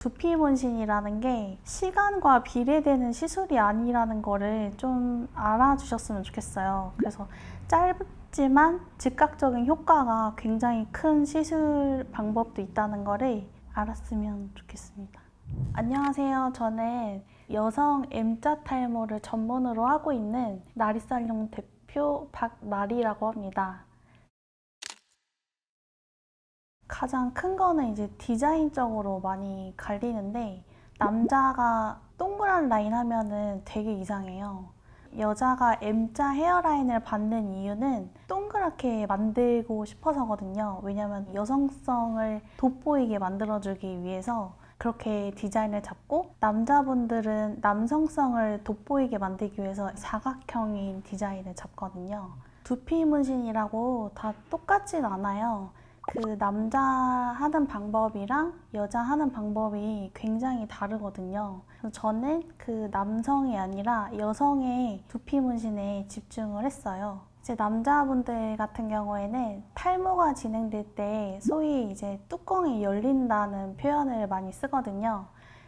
두피 문신이라는 게 시간과 비례되는 시술이 아니라는 거를 좀 알아주셨으면 좋겠어요. 그래서 짧지만 즉각적인 효과가 굉장히 큰 시술 방법도 있다는 거를 알았으면 좋겠습니다. 안녕하세요. 저는 여성 M자 탈모를 전문으로 하고 있는 나리살롱 대표 박나리라고 합니다. 가장 큰 거는 이제 디자인적으로 많이 갈리는데, 남자가 동그란 라인 하면은 되게 이상해요. 여자가 M자 헤어라인을 받는 이유는 동그랗게 만들고 싶어서거든요. 왜냐면 여성성을 돋보이게 만들어주기 위해서 그렇게 디자인을 잡고, 남자분들은 남성성을 돋보이게 만들기 위해서 사각형인 디자인을 잡거든요. 두피 문신이라고 다 똑같진 않아요. 그 남자 하는 방법이랑 여자 하는 방법이 굉장히 다르거든요. 그래서 저는 그 남성이 아니라 여성의 두피 문신에 집중을 했어요. 이제 남자분들 같은 경우에는 탈모가 진행될 때 소위 이제 뚜껑이 열린다는 표현을 많이 쓰거든요.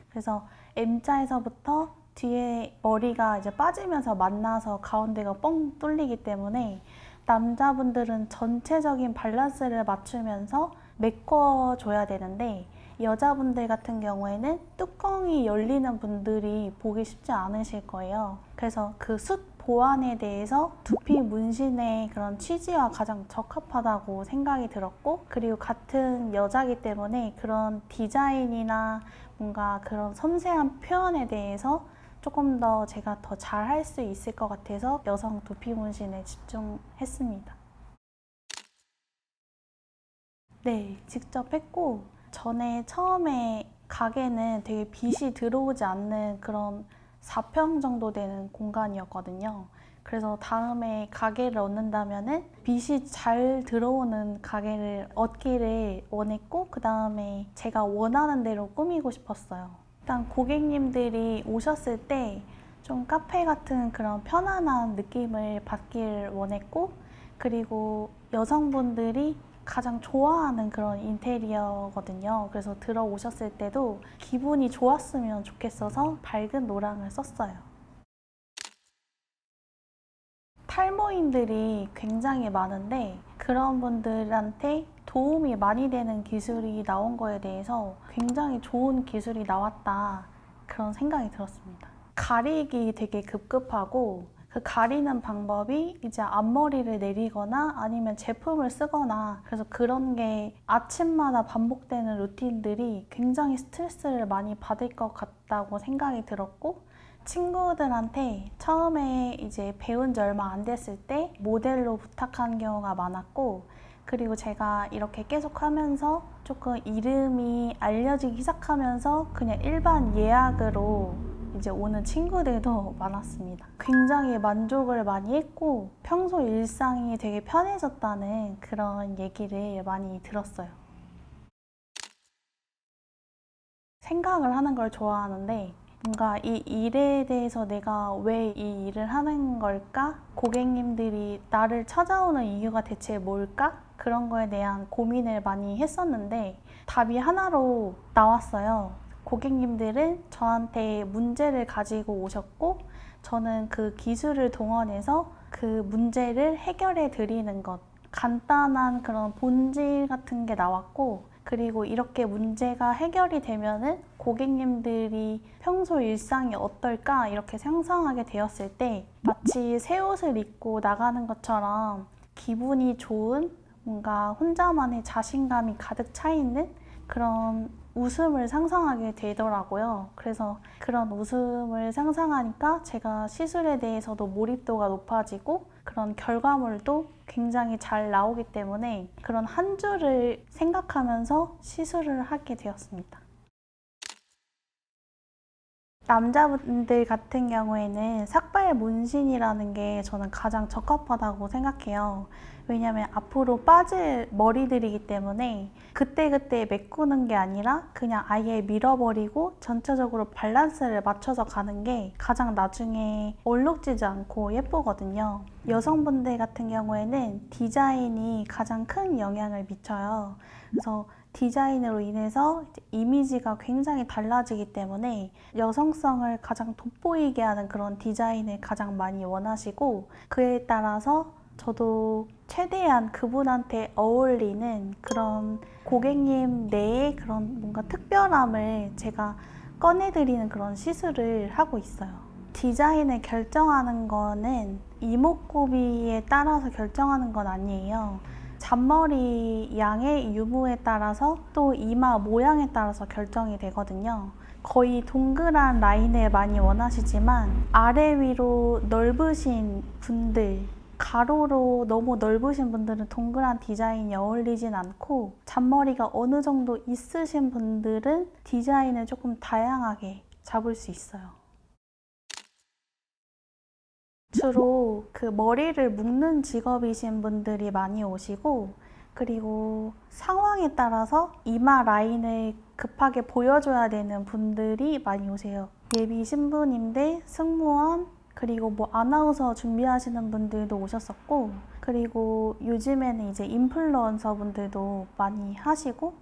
그래서 M자에서부터 뒤에 머리가 이제 빠지면서 만나서 가운데가 뻥 뚫리기 때문에 남자분들은 전체적인 밸런스를 맞추면서 메꿔줘야 되는데, 여자분들 같은 경우에는 뚜껑이 열리는 분들이 보기 쉽지 않으실 거예요. 그래서 그 숱 보완에 대해서 두피 문신의 그런 취지와 가장 적합하다고 생각이 들었고, 그리고 같은 여자이기 때문에 그런 디자인이나 뭔가 그런 섬세한 표현에 대해서 조금 더 제가 더 잘 할 수 있을 것 같아서 여성 두피 문신에 집중했습니다. 네, 직접 했고, 전에 처음에 가게는 되게 빛이 들어오지 않는 그런 4평 정도 되는 공간이었거든요. 그래서 다음에 가게를 얻는다면은 빛이 잘 들어오는 가게를 얻기를 원했고, 그 다음에 제가 원하는 대로 꾸미고 싶었어요. 일단 고객님들이 오셨을 때 좀 카페 같은 그런 편안한 느낌을 받길 원했고, 그리고 여성분들이 가장 좋아하는 그런 인테리어거든요. 그래서 들어오셨을 때도 기분이 좋았으면 좋겠어서 밝은 노랑을 썼어요. 탈모인들이 굉장히 많은데, 그런 분들한테 도움이 많이 되는 기술이 나온 거에 대해서 굉장히 좋은 기술이 나왔다, 그런 생각이 들었습니다. 가리기 되게 급급하고, 그 가리는 방법이 이제 앞머리를 내리거나 아니면 제품을 쓰거나, 그래서 그런 게 아침마다 반복되는 루틴들이 굉장히 스트레스를 많이 받을 것 같다고 생각이 들었고, 친구들한테 처음에 이제 배운 지 얼마 안 됐을 때 모델로 부탁한 경우가 많았고, 그리고 제가 이렇게 계속 하면서 조금 이름이 알려지기 시작하면서 그냥 일반 예약으로 이제 오는 친구들도 많았습니다. 굉장히 만족을 많이 했고, 평소 일상이 되게 편해졌다는 그런 얘기를 많이 들었어요. 생각을 하는 걸 좋아하는데, 뭔가 이 일에 대해서 내가 왜 이 일을 하는 걸까? 고객님들이 나를 찾아오는 이유가 대체 뭘까? 그런 거에 대한 고민을 많이 했었는데, 답이 하나로 나왔어요. 고객님들은 저한테 문제를 가지고 오셨고, 저는 그 기술을 동원해서 그 문제를 해결해 드리는 것. 간단한 그런 본질 같은 게 나왔고, 그리고 이렇게 문제가 해결이 되면은 고객님들이 평소 일상이 어떨까 이렇게 상상하게 되었을 때, 마치 새 옷을 입고 나가는 것처럼 기분이 좋은, 뭔가 혼자만의 자신감이 가득 차 있는 그런 웃음을 상상하게 되더라고요. 그래서 그런 웃음을 상상하니까 제가 시술에 대해서도 몰입도가 높아지고, 그런 결과물도 굉장히 잘 나오기 때문에 그런 한 줄을 생각하면서 시술을 하게 되었습니다. 남자분들 같은 경우에는 삭발 문신이라는 게 저는 가장 적합하다고 생각해요. 왜냐면 앞으로 빠질 머리들이기 때문에 그때그때 메꾸는 게 아니라 그냥 아예 밀어버리고 전체적으로 밸런스를 맞춰서 가는 게 가장 나중에 얼룩지지 않고 예쁘거든요. 여성분들 같은 경우에는 디자인이 가장 큰 영향을 미쳐요. 그래서 디자인으로 인해서 이제 이미지가 굉장히 달라지기 때문에 여성성을 가장 돋보이게 하는 그런 디자인을 가장 많이 원하시고, 그에 따라서 저도 최대한 그분한테 어울리는 그런 고객님 내의 그런 뭔가 특별함을 제가 꺼내드리는 그런 시술을 하고 있어요. 디자인을 결정하는 거는 이목구비에 따라서 결정하는 건 아니에요. 잔머리 양의 유무에 따라서 또 이마 모양에 따라서 결정이 되거든요. 거의 동그란 라인을 많이 원하시지만 아래 위로 넓으신 분들, 가로로 너무 넓으신 분들은 동그란 디자인이 어울리진 않고, 잔머리가 어느 정도 있으신 분들은 디자인을 조금 다양하게 잡을 수 있어요. 주로 그 머리를 묶는 직업이신 분들이 많이 오시고, 그리고 상황에 따라서 이마 라인을 급하게 보여줘야 되는 분들이 많이 오세요. 예비 신부님들, 승무원, 그리고 뭐 아나운서 준비하시는 분들도 오셨었고, 그리고 요즘에는 이제 인플루언서 분들도 많이 하시고,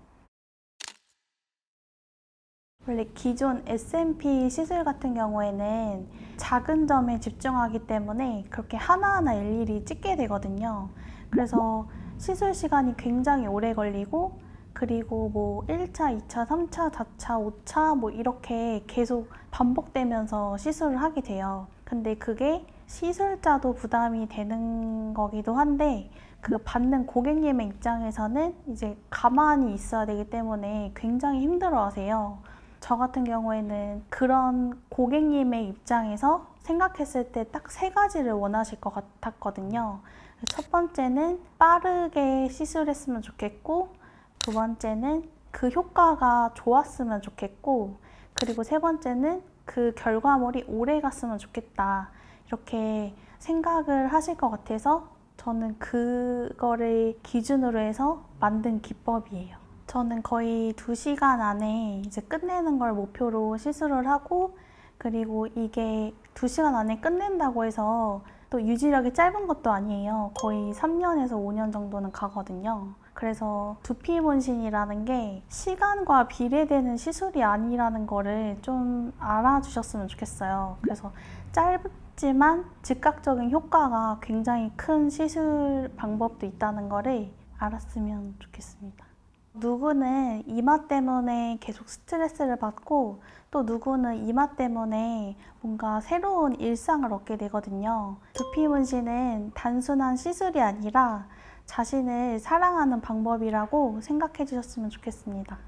원래 기존 SMP 시술 같은 경우에는 작은 점에 집중하기 때문에 그렇게 하나하나 일일이 찍게 되거든요. 그래서 시술 시간이 굉장히 오래 걸리고, 그리고 뭐 1차, 2차, 3차, 4차, 5차 뭐 이렇게 계속 반복되면서 시술을 하게 돼요. 근데 그게 시술자도 부담이 되는 거기도 한데, 그 받는 고객님의 입장에서는 이제 가만히 있어야 되기 때문에 굉장히 힘들어 하세요. 저 같은 경우에는 그런 고객님의 입장에서 생각했을 때 딱 3가지를 원하실 것 같았거든요. 첫 번째는 빠르게 시술했으면 좋겠고, 두 번째는 그 효과가 좋았으면 좋겠고, 그리고 세 번째는 그 결과물이 오래 갔으면 좋겠다. 이렇게 생각을 하실 것 같아서 저는 그거를 기준으로 해서 만든 기법이에요. 저는 거의 2시간 안에 이제 끝내는 걸 목표로 시술을 하고, 그리고 이게 2시간 안에 끝낸다고 해서 또 유지력이 짧은 것도 아니에요. 거의 3년에서 5년 정도는 가거든요. 그래서 두피 문신이라는 게 시간과 비례되는 시술이 아니라는 거를 좀 알아주셨으면 좋겠어요. 그래서 짧지만 즉각적인 효과가 굉장히 큰 시술 방법도 있다는 거를 알았으면 좋겠습니다. 누구는 이마 때문에 계속 스트레스를 받고, 또 누구는 이마 때문에 뭔가 새로운 일상을 얻게 되거든요. 두피 문신은 단순한 시술이 아니라 자신을 사랑하는 방법이라고 생각해 주셨으면 좋겠습니다.